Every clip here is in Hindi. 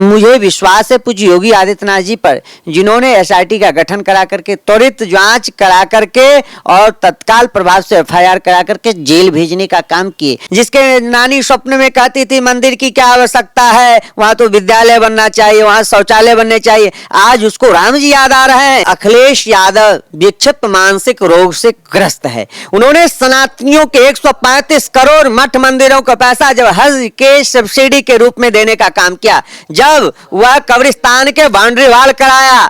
मुझे विश्वास है पूज्य योगी आदित्यनाथ जी पर, जिन्होंने एसआईटी का गठन करा करके त्वरित जांच करा करके और तत्काल प्रभाव से एफआईआर करा करके जेल भेजने का काम किए। जिसके नानी स्वप्न में कहती थी मंदिर की क्या आवश्यकता है, वहां तो विद्यालय बनना चाहिए, वहां शौचालय बनने चाहिए, आज उसको राम जी याद आ रहे हैं। अखिलेश यादव विक्षिप्त मानसिक रोग से ग्रस्त है। उन्होंने सनातनियों के 135 करोड़ मठ मंदिरों का पैसा जब हज के सब्सिडी के रूप में देने का काम किया, जब वह कब्रिस्तान के बाउंड्री वाल कराया,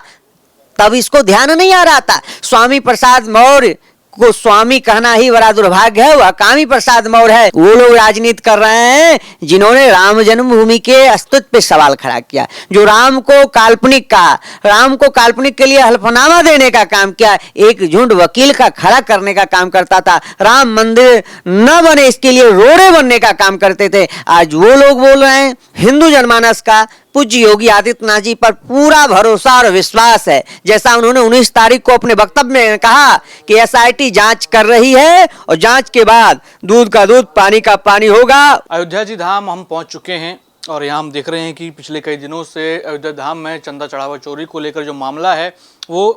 तब इसको ध्यान नहीं आ रहा था। स्वामी प्रसाद मौर्य को स्वामी कहना ही बड़ा दुर्भाग्य है, वह कामी प्रसाद मौर्य है। वो लोग राजनीति कर रहे हैं जिन्होंने राम जन्मभूमि के अस्तित्व पे सवाल खड़ा किया, जो राम को काल्पनिक कहा, राम को काल्पनिक के लिए हल्फनामा देने का काम किया, एक झुंड वकील का खड़ा करने का काम करता था, राम मंदिर न बने इसके लिए रोड़े बनने का काम करते थे। आज वो लोग बोल रहे हैं हिंदू जनमानस का पूज्य योगी आदित्यनाथ जी पर पूरा भरोसा और विश्वास है। जैसा उन्होंने 19 तारीख को अपने वक्तव्य में कहा कि एसआईटी जांच कर रही है और जांच के बाद दूध का दूध पानी का पानी होगा। अयोध्या जी धाम हम पहुंच चुके हैं और यहाँ हम देख रहे हैं कि पिछले कई दिनों से अयोध्या धाम में चंदा चढ़ावा चोरी को लेकर जो मामला है वो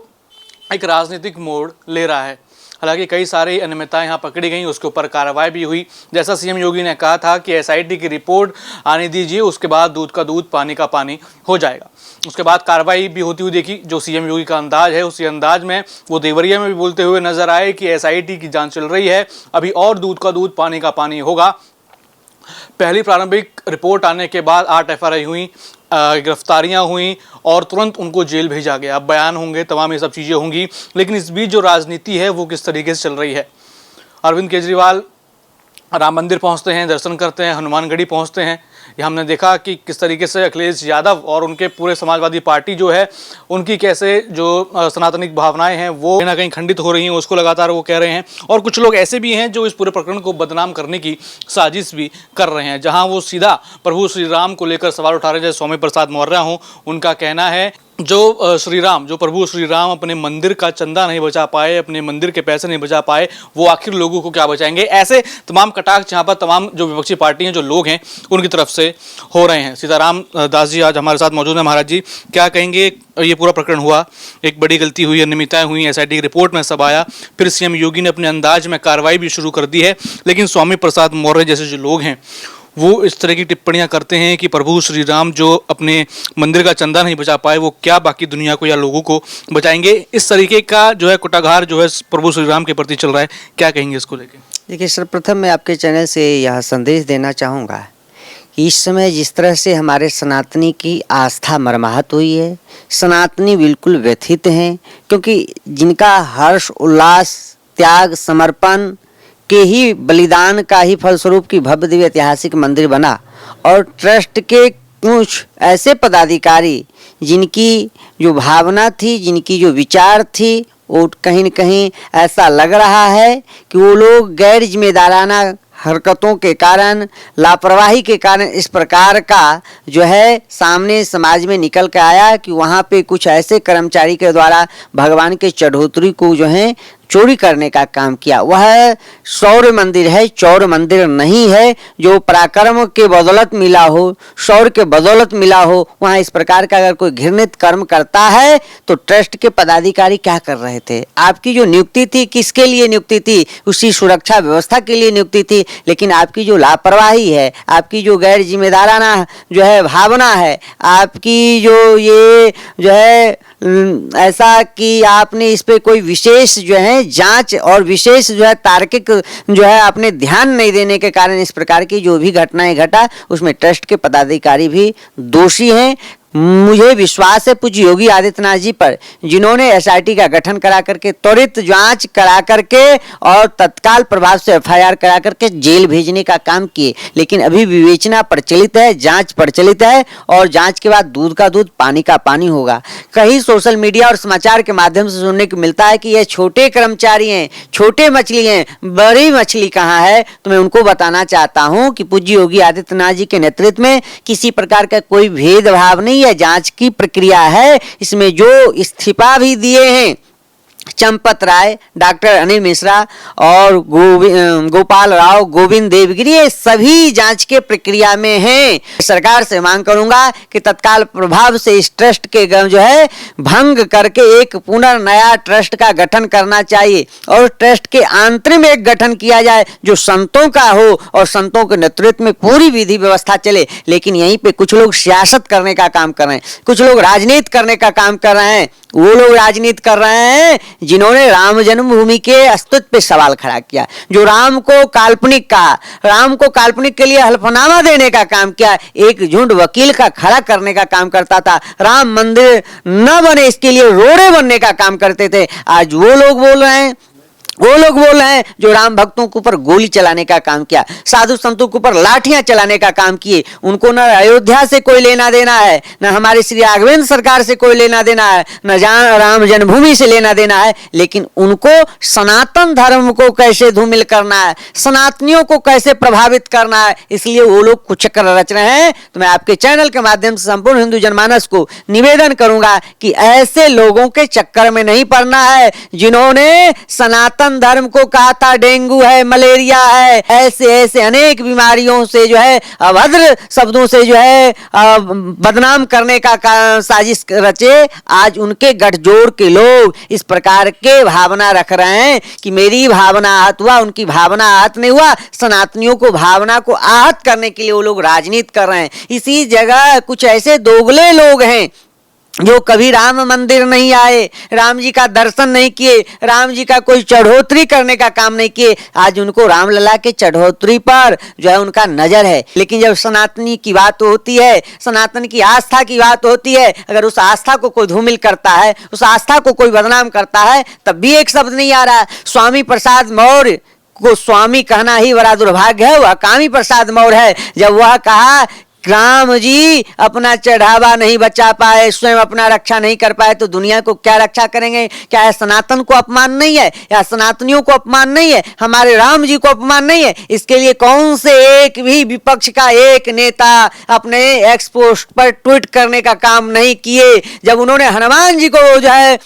एक राजनीतिक मोड़ ले रहा है। हालांकि कई सारी अनियमितताएं यहाँ पकड़ी गई, उसके ऊपर कार्रवाई भी हुई। जैसा सीएम योगी ने कहा था कि एसआईटी की रिपोर्ट आने दीजिए, उसके बाद दूध का दूध पानी का पानी हो जाएगा। उसके बाद कार्रवाई भी होती हुई देखी। जो सीएम योगी का अंदाज है, उसी अंदाज में वो देवरिया में भी बोलते हुए नजर आए कि एसआईटी की जांच चल रही है, अभी और दूध का दूध पानी का पानी होगा। पहली प्रारंभिक रिपोर्ट आने के बाद 8 एफआईआर हुई, गिरफ्तारियां हुई और तुरंत उनको जेल भेजा गया। अब बयान होंगे, तमाम ये सब चीज़ें होंगी, लेकिन इस बीच जो राजनीति है वो किस तरीके से चल रही है। अरविंद केजरीवाल राम मंदिर पहुंचते हैं, दर्शन करते हैं, हनुमानगढ़ी पहुंचते हैं। ये हमने देखा कि किस तरीके से अखिलेश यादव और उनके पूरे समाजवादी पार्टी जो है उनकी कैसे जो सनातनिक भावनाएं हैं वो कहीं ना कहीं खंडित हो रही हैं, उसको लगातार वो कह रहे हैं। और कुछ लोग ऐसे भी हैं जो इस पूरे प्रकरण को बदनाम करने की साजिश भी कर रहे हैं, जहां वो सीधा प्रभु श्री राम को लेकर सवाल उठा रहे हैं। जैसे स्वामी प्रसाद मौर्य हों, उनका कहना है जो प्रभु श्री राम अपने मंदिर का चंदा नहीं बचा पाए, अपने मंदिर के पैसे नहीं बचा पाए, वो आखिर लोगों को क्या बचाएंगे। ऐसे तमाम कटाक्ष यहाँ पर तमाम जो विपक्षी पार्टी हैं, जो लोग हैं, उनकी तरफ से हो रहे हैं। सीताराम दास जी आज हमारे साथ मौजूद हैं। महाराज जी, क्या कहेंगे? ये पूरा प्रकरण हुआ, एक बड़ी गलती हुई, अनियमितताएं हुई, एसआईटी की रिपोर्ट में सब आया, फिर सीएम योगी ने अपने अंदाज में कार्रवाई भी शुरू कर दी है, लेकिन स्वामी प्रसाद मौर्य जैसे जो लोग हैं वो इस तरह की टिप्पणियां करते हैं कि प्रभु श्री राम जो अपने मंदिर का चंदा नहीं बचा पाए, वो क्या बाकी दुनिया को या लोगों को बचाएंगे। इस तरीके का जो है कुटाघार जो है प्रभु श्री राम के प्रति चल रहा है, क्या कहेंगे इसको लेकर? देखिए, सर्वप्रथम मैं आपके चैनल से यह संदेश देना चाहूँगा कि इस समय जिस तरह से हमारे सनातनी की आस्था मरमाहत हुई है, सनातनी बिल्कुल व्यथित हैं, क्योंकि जिनका हर्ष उल्लास त्याग समर्पण के ही बलिदान का ही फलस्वरूप की भव्य दिव्य ऐतिहासिक मंदिर बना, और ट्रस्ट के कुछ ऐसे पदाधिकारी जिनकी जो भावना थी, जिनकी जो विचार थी, वो कहीं न कहीं ऐसा लग रहा है कि वो लोग गैर जिम्मेदाराना हरकतों के कारण, लापरवाही के कारण इस प्रकार का जो है सामने समाज में निकल कर आया कि वहाँ पे कुछ ऐसे कर्मचारी के द्वारा भगवान के चढ़ोतरी को जो है चोरी करने का काम किया। वह शौर्य मंदिर है, चौर मंदिर नहीं है जो पराक्रम के बदौलत मिला हो, शौर्य के बदौलत मिला हो। वहाँ इस प्रकार का अगर कोई घृणित कर्म करता है तो ट्रस्ट के पदाधिकारी क्या कर रहे थे? आपकी जो नियुक्ति थी, किसके लिए नियुक्ति थी? उसी सुरक्षा व्यवस्था के लिए नियुक्ति थी, लेकिन आपकी जो लापरवाही है, आपकी जो गैर जिम्मेदाराना जो है भावना है, आपकी जो ये जो है ऐसा कि आपने इस पे कोई विशेष जो है जांच और विशेष जो है तार्किक जो है आपने ध्यान नहीं देने के कारण इस प्रकार की जो भी घटनाएं घटा, उसमें ट्रस्ट के पदाधिकारी भी दोषी हैं। मुझे विश्वास है पूज्य योगी आदित्यनाथ जी पर, जिन्होंने एसआईटी का गठन करा करके त्वरित जांच करा करके और तत्काल प्रभाव से एफआईआर करा करके जेल भेजने का काम किए, लेकिन अभी विवेचना प्रचलित है, जांच प्रचलित है, और जांच के बाद दूध का दूध पानी का पानी होगा। कहीं सोशल मीडिया और समाचार के माध्यम से सुनने को मिलता है कि ये छोटे कर्मचारी हैं, छोटे मछली हैं, बड़ी मछली कहाँ है? तो मैं उनको बताना चाहता हूँ कि पूज्य योगी आदित्यनाथ जी के नेतृत्व में किसी प्रकार का कोई भेदभाव नहीं है, जांच की प्रक्रिया है। इसमें जो इस्तीफा भी दिए हैं चंपत राय, डॉक्टर अनिल मिश्रा और गोपाल राव, गोविंद देवगिरी, ये सभी जांच के प्रक्रिया में हैं। सरकार से मांग करूंगा कि तत्काल प्रभाव से इस ट्रस्ट के जो है भंग करके एक पुनर्नया ट्रस्ट का गठन करना चाहिए और ट्रस्ट के आंतरिक एक गठन किया जाए जो संतों का हो और संतों के नेतृत्व में पूरी विधि व्यवस्था चले। लेकिन यहीं पे कुछ लोग सियासत करने का काम कर रहे हैं, कुछ लोग राजनीति करने का काम कर रहे हैं। वो लोग राजनीति कर रहे हैं जिन्होंने राम जन्मभूमि के अस्तित्व पे सवाल खड़ा किया, जो राम को काल्पनिक कहा, राम को काल्पनिक के लिए हल्फनामा देने का काम किया, एक झुंड वकील का खड़ा करने का काम करता था, राम मंदिर न बने इसके लिए रोड़े बनने का काम करते थे। आज वो लोग बोल रहे हैं जो राम भक्तों के ऊपर गोली चलाने का काम किया, साधु संतों के ऊपर लाठियां चलाने का काम किए। उनको न अयोध्या से कोई लेना देना है, न हमारे श्री राघवेंद्र सरकार से कोई लेना देना है, न राम जन्मभूमि से लेना देना है, लेकिन उनको सनातन धर्म को कैसे धूमिल करना है, सनातनियों को कैसे प्रभावित करना है, इसलिए वो लोग कुछ चक्कर रच रहे हैं। तो मैं आपके चैनल के माध्यम से संपूर्ण हिंदू जनमानस को निवेदन करूंगा कि ऐसे लोगों के चक्कर में नहीं पड़ना है जिन्होंने सनातन धर्म को कहा था डेंगू है, मलेरिया है, ऐसे अनेक बीमारियों से जो है अभद्र शब्दों से जो है बदनाम करने का साजिश रचे। आज उनके गठजोड़ के लोग इस प्रकार के भावना रख रहे हैं कि मेरी भावना आहत हुआ, उनकी भावना आहत नहीं हुआ। सनातनियों को भावना को आहत करने के लिए वो लोग राजनीति कर रहे हैं। इसी जगह कुछ ऐसे दोगले लोग हैं जो कभी राम मंदिर नहीं आए, राम जी का दर्शन नहीं किए, राम जी का कोई चढ़ोतरी करने का काम नहीं किए। आज उनको रामलला के चढ़ोतरी पर जो है उनका नजर है। लेकिन जब सनातनी की बात होती है, सनातन की आस्था की बात होती है, अगर उस आस्था को कोई धूमिल करता है, उस आस्था को कोई बदनाम करता है, तब भी एक शब्द नहीं आ रहा। स्वामी प्रसाद मौर्य को स्वामी कहना ही बड़ा दुर्भाग्य है, वह कामी प्रसाद मौर्य है। जब वह कहा राम जी अपना चढ़ावा नहीं बचा पाए, स्वयं अपना रक्षा नहीं कर पाए, तो दुनिया को क्या रक्षा करेंगे? क्या यह सनातन को अपमान नहीं है? या सनातनियों को अपमान नहीं है? हमारे राम जी को अपमान नहीं है? इसके लिए कौन से एक भी विपक्ष का एक नेता अपने एक्स पोस्ट पर ट्वीट करने का काम नहीं किए? जब उन्होंने हनुमान जी को जो है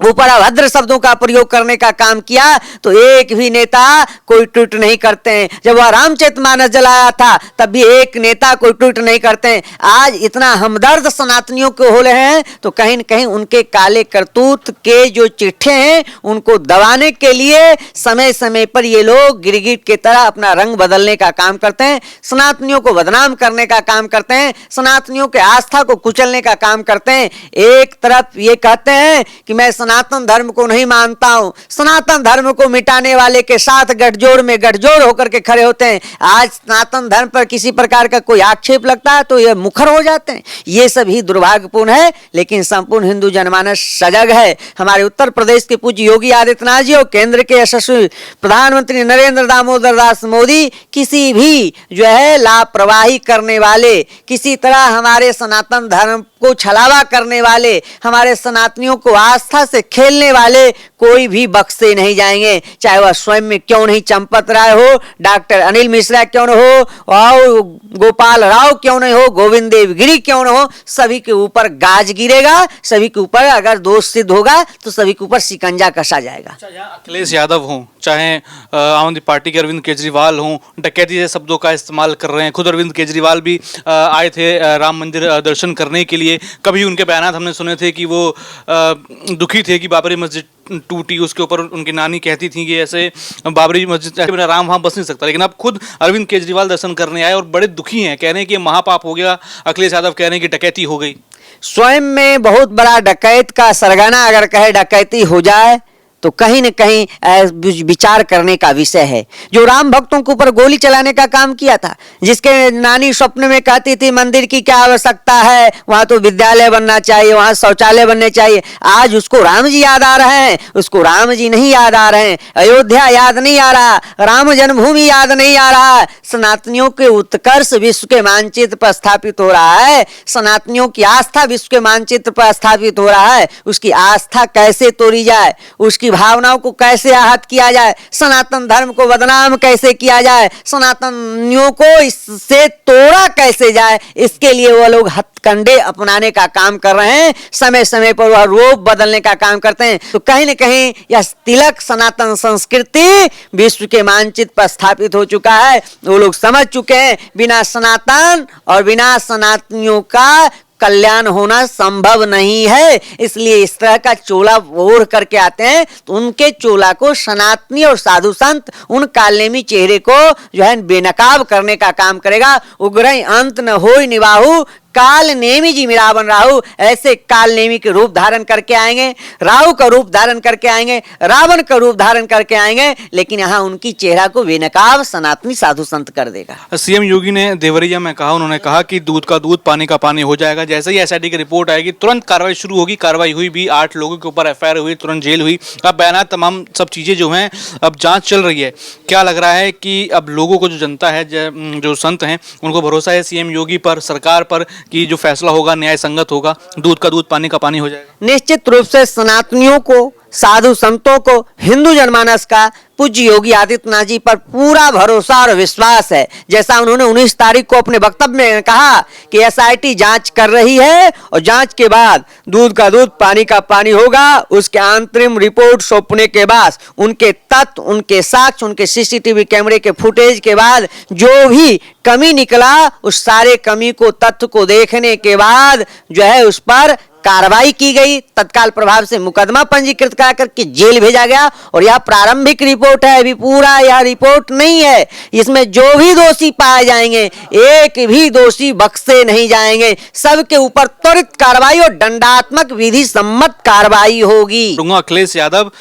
ऊपर अभद्र शब्दों का प्रयोग करने का काम किया तो एक भी नेता कोई ट्वीट नहीं करते हैं। जब वह रामचरितमानस जलाया था तब भी एक नेता कोई ट्वीट नहीं करते हैं। आज इतना हमदर्द सनातनियों के हो रहे हैं तो कहीं न कहीं उनके काले करतूत के जो चिट्ठे हैं उनको दबाने के लिए समय समय पर ये लोग गिरगिट की तरह अपना रंग बदलने का काम करते हैं, सनातनियों को बदनाम करने का काम करते हैं, सनातनियों के आस्था को कुचलने का काम करते हैं। एक तरफ ये कहते हैं कि मैं सनातन धर्म को नहीं मानता हूं, सनातन धर्म को मिटाने वाले के साथ गठजोड़ में गठजोड़ होकर के खड़े होते हैं। आज सनातन धर्म पर किसी प्रकार का कोई आक्षेप लगता है तो ये मुखर हो जाते हैं। ये सब ही दुर्भाग्यपूर्ण है। लेकिन संपूर्ण हिंदू जनमानस सजग है। हमारे उत्तर प्रदेश के पूज्य योगी आदित्यनाथ जी और केंद्र के यशस्वी प्रधानमंत्री नरेंद्र दामोदर दास मोदी किसी भी जो है लापरवाही करने वाले, किसी तरह हमारे सनातन धर्म को छलावा करने वाले, हमारे सनातनियों को आस्था से खेलने वाले कोई भी बख्शे नहीं जाएंगे। चाहे वह स्वयं में क्यों नहीं चंपत राय हो, डॉक्टर अनिल मिश्रा क्यों न हो और गोपाल राव क्यों नहीं हो, गोविंद देवगिरी क्यों न हो, सभी के ऊपर गाज गिरेगा। सभी के ऊपर अगर दोष सिद्ध होगा तो सभी के ऊपर शिकंजा कसा जाएगा। अखिलेश यादव हों, चाहे आम आदमी पार्टी के अरविंद केजरीवाल हों, डकैती जैसे शब्दों का इस्तेमाल कर रहे हैं। खुद अरविंद केजरीवाल भी आए थे राम मंदिर दर्शन करने के लिए। कभी उनके बयान हमने सुने थे कि वो दुखी थे कि बाबरी मस्जिद टूटी, उसके ऊपर उनकी नानी कहती थी कि ऐसे बाबरी मस्जिद बिना राम वहाँ बस नहीं सकता। लेकिन अब खुद अरविंद केजरीवाल दर्शन करने आए और बड़े दुखी हैं, कह रहे हैं कि महापाप हो गया। अखिलेश यादव कह रहे हैं कि डकैती हो गई। स्वयं में बहुत बड़ा डकैत का सरगना अगर कहे डकैती हो जाए तो कहीं न कहीं विचार करने का विषय है। जो राम भक्तों के ऊपर गोली चलाने का काम किया था, जिसके नानी स्वप्न में कहती थी मंदिर की क्या आवश्यकता है, वहां तो विद्यालय बनना चाहिए, वहां शौचालय बनने चाहिए, आज उसको राम जी याद आ रहे हैं। उसको राम जी नहीं याद आ रहे हैं, अयोध्या याद नहीं आ रहा, राम जन्मभूमि याद नहीं आ रहा। सनातनियों के उत्कर्ष विश्व के मानचित्र पर स्थापित हो रहा है, सनातनियों की आस्था विश्व के मानचित्र पर स्थापित हो रहा है। उसकी आस्था कैसे तोड़ी जाए, उसकी भावनाओं को कैसे आहत किया जाए, सनातन धर्म को बदनाम कैसे किया जाए, सनातनियों को इससे तोड़ा कैसे जाए, इसके लिए वो लोग हथकंडे अपनाने का काम कर रहे हैं। समय समय पर वह रूप बदलने का काम करते हैं। तो कहीं न कहीं यह तिलक सनातन संस्कृति विश्व के मानचित्र पर स्थापित हो चुका है। वो लोग समझ चुके हैं बिना सनातन और बिना सनातनियों का कल्याण होना संभव नहीं है। इसलिए इस तरह का चोला ओढ़ करके आते हैं तो उनके चोला को सनातनी और साधु संत उन कालनेमी चेहरे को जो है बेनकाब करने का काम करेगा। उग्रही अंत न होई निबाहु, काल नेमी जी मिरावन राहु। ऐसे काल नेमी के रूप धारण करके आएंगे, राहु का रूप धारण करके आएंगे, रावण का रूप धारण करके आएंगे, लेकिन यहाँ उनकी चेहरा को बेनकाब सनातनी साधु संत कर देगा। सीएम योगी ने देवरिया में कहा, उन्होंने कहा कि दूध का दूध पानी का पानी हो जाएगा। जैसे ही एसआईटी की रिपोर्ट आएगी तुरंत कार्रवाई शुरू होगी। कार्रवाई हुई भी, 8 लोगों के ऊपर एफआईआर हुई, तुरंत जेल हुई। अब बयानात तमाम सब चीजें जो हैं अब जांच चल रही है। क्या लग रहा है कि अब लोगों को जो जनता है, जो संत हैं, उनको भरोसा है सीएम योगी पर, सरकार पर कि जो फैसला होगा न्याय संगत होगा, दूध का दूध पानी का पानी हो जाएगा? निश्चित रूप से सनातनियों को, साधु संतों को, हिंदू जनमानस का पूज्य योगी आदित्यनाथ जी पर पूरा भरोसा और विश्वास है। जैसा उन्होंने 19 तारीख को अपने वक्तव्य में कहा कि एसआईटी जांच कर रही है और जांच के बाद दूध का दूध पानी का पानी होगा। उसके अंतरिम रिपोर्ट सौंपने के बाद उनके तथ्य, उनके साक्ष्य, उनके सीसीटीवी कैमरे के फुटेज के बाद जो भी कमी निकला, उस सारे कमी को, तथ्य को देखने के बाद जो है उस पर कार्रवाई की गई। तत्काल प्रभाव से मुकदमा पंजीकृत करा करके जेल भेजा गया। और यह प्रारंभिक रिपोर्ट है, अभी पूरा यह रिपोर्ट नहीं है। इसमें जो भी दोषी पाए जाएंगे, एक भी दोषी बख्शे नहीं जाएंगे। सबके ऊपर त्वरित कार्रवाई और दंडात्मक विधि सम्मत कार्रवाई होगी। अखिलेश यादव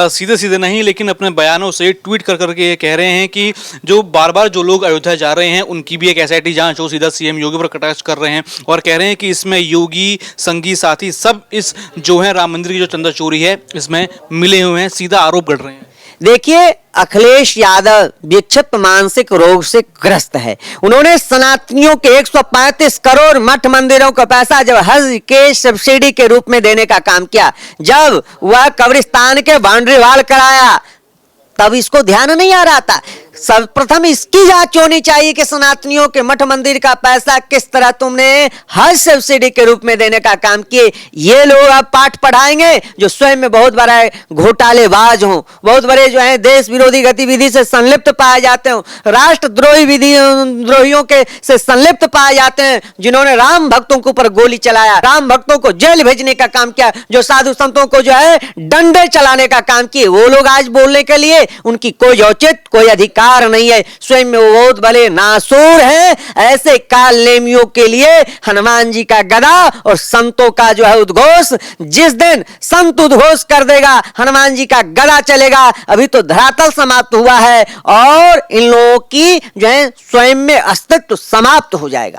सीधे सीधे नहीं, लेकिन अपने बयानों से ट्वीट कर करके ये कह रहे हैं कि जो बार बार जो लोग अयोध्या जा रहे हैं उनकी भी एक एसआईटी जांच हो। सीधा सीएम योगी पर कटाक्ष कर रहे हैं और कह रहे हैं कि इसमें योगी, संगी साथी सब इस जो है राम मंदिर की जो चंदा चोरी है इसमें मिले हुए हैं। सीधा आरोप गढ़ रहे हैं। देखिए, अखिलेश यादव विक्षिप्त मानसिक रोग से ग्रस्त है। उन्होंने सनातनियों के 135 करोड़ मठ मंदिरों का पैसा जब हज के सब्सिडी के रूप में देने का काम किया, जब वह कब्रिस्तान के बाउंड्री वॉल कराया, तब इसको ध्यान नहीं आ रहा था। सर्वप्रथम इसकी जांच होनी चाहिए कि सनातनियों के मठ मंदिर का पैसा किस तरह तुमने हज सब्सिडी के रूप में देने का काम किए। ये लोग अब पाठ पढ़ाएंगे जो स्वयं में बहुत बड़ा घोटालेबाज हों, बहुत बड़े जो है देश विरोधी गतिविधि से संलिप्त पाए जाते हो, राष्ट्रद्रोही द्रोहियों के से संलिप्त पाए जाते हैं, जिन्होंने राम भक्तों के ऊपर गोली चलाया, राम भक्तों को जेल भेजने का काम किया, जो साधु संतों को जो है डंडे चलाने का काम किए। वो लोग आज बोलने के लिए उनकी कोई औचित्य, कोई अधिकार नहीं है। स्वयं में वो बहुत बड़े नासूर हैं। ऐसे काल नेमियों के लिए हनुमान जी का गदा और संतों का जो है उद्घोष, जिस दिन संत उद्घोष कर देगा, हनुमान जी का गदा चलेगा। अभी तो धरातल समाप्त हुआ है और इन लोगों की जो है स्वयं में अस्तित्व समाप्त हो जाएगा।